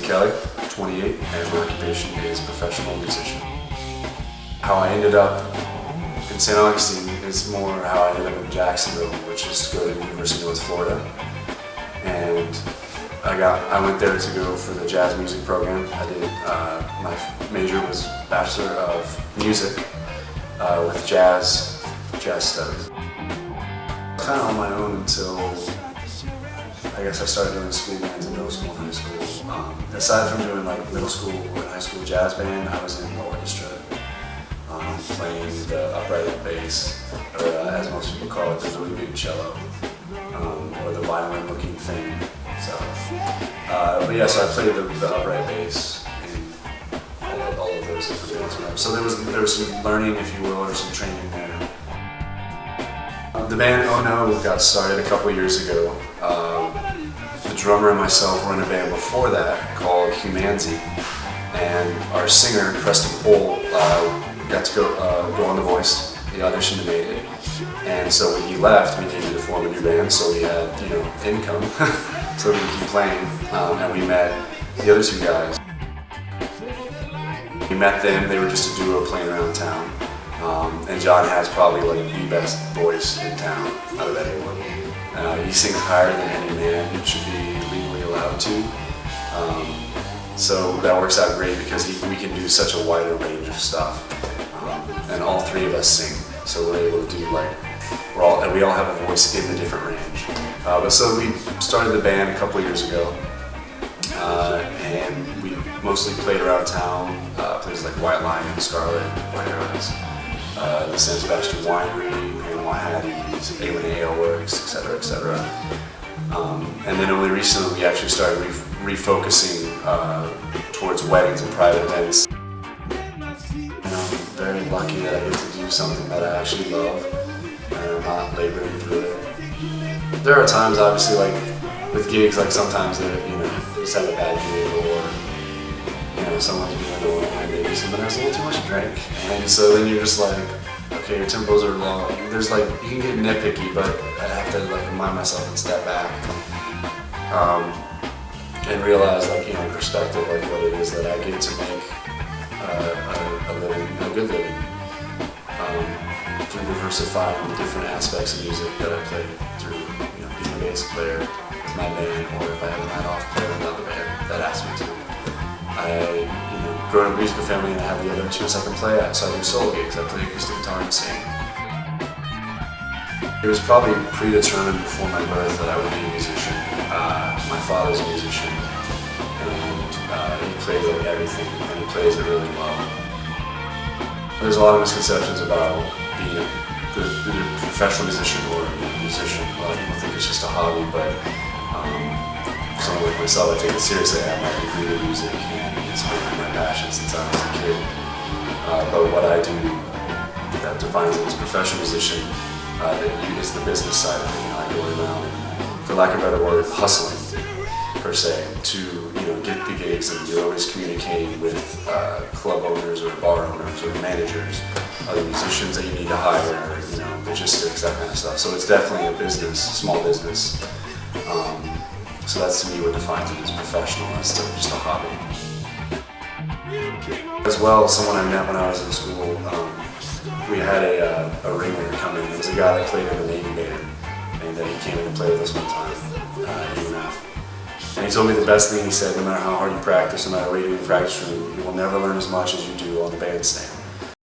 Kelly, 28, and my occupation is professional musician. How I ended up in St. Augustine is more how I ended up in Jacksonville, which is to go to the University of North Florida. And I went there to go for the jazz music program. My major was Bachelor of Music with jazz studies. Kind of on my own until I guess I started doing school bands in middle school and high school. Aside from doing like middle school and high school jazz band, I was in the orchestra, playing the upright bass, or as most people call it, the really big cello, or the violin-looking thing. But yeah, so I played the upright bass in all of those different bands. So there was some learning, if you will, or some training there. The band Oh No got started a couple years ago. The drummer and myself were in a band before that called Humanzy, and our singer Preston Cole got to go on The Voice. He auditioned and made it, and so when he left, we needed to form a new band, so we had income, so we could keep playing. And we met the other two guys. We met them. They were just a duo playing around town. And John has probably like the best voice in town out of anyone. He sings higher than any man should be legally allowed to. So that works out great because we can do such a wider range of stuff. And all three of us sing, so we're able to do we all have a voice in a different range. So we started the band a couple years ago, and we mostly played around town, places like White Lion, Scarlet, White Arrows, the San Sebastian Winery, Panama Hattie's, A1A Ale Works, etc., etc. And then only recently we actually started refocusing towards weddings and private events. And I'm very lucky that I get to do something that I actually love, and I'm not laboring through it. There are times, obviously, like with gigs, like sometimes that just have a bad gig, or someone's being annoying, maybe someone has a little too much to drink, and so then you're just like, okay, your tempos are low. There's you can get nitpicky, but I have to remind myself and step back, and realize in perspective what it is that I get to make a living, a good living, through diversifying different aspects of music that I play through, being a bass player with my band, or if I have a night off, play with another band that asks me to. I grew up in a musical family and I have the other instruments I can play at, so I do solo gigs. I play acoustic guitar and sing. It was probably predetermined before my birth that I would be a musician. My father's a musician, and he plays everything, and he plays it really well. There's a lot of misconceptions about being a professional musician or a musician. A lot of people think it's just a hobby, but someone like myself, I take it seriously. I have my degree in music, and it's been my passion since I was a kid. But what I do that defines it as a professional musician is the business side of it. I go around and, for lack of a better word, hustling per se to get the gigs, and you're always communicating with club owners or bar owners or managers, other musicians that you need to hire, logistics, that kind of stuff. So it's definitely a business, small business. So that's to me what defines it as professional instead of just a hobby. As well, someone I met when I was in school, we had a ringer come in. It was a guy that played in the Navy band, and he came in and played with us one time, and he told me the best thing. He said, no matter how hard you practice, no matter what you do in the practice room, you will never learn as much as you do on the bandstand.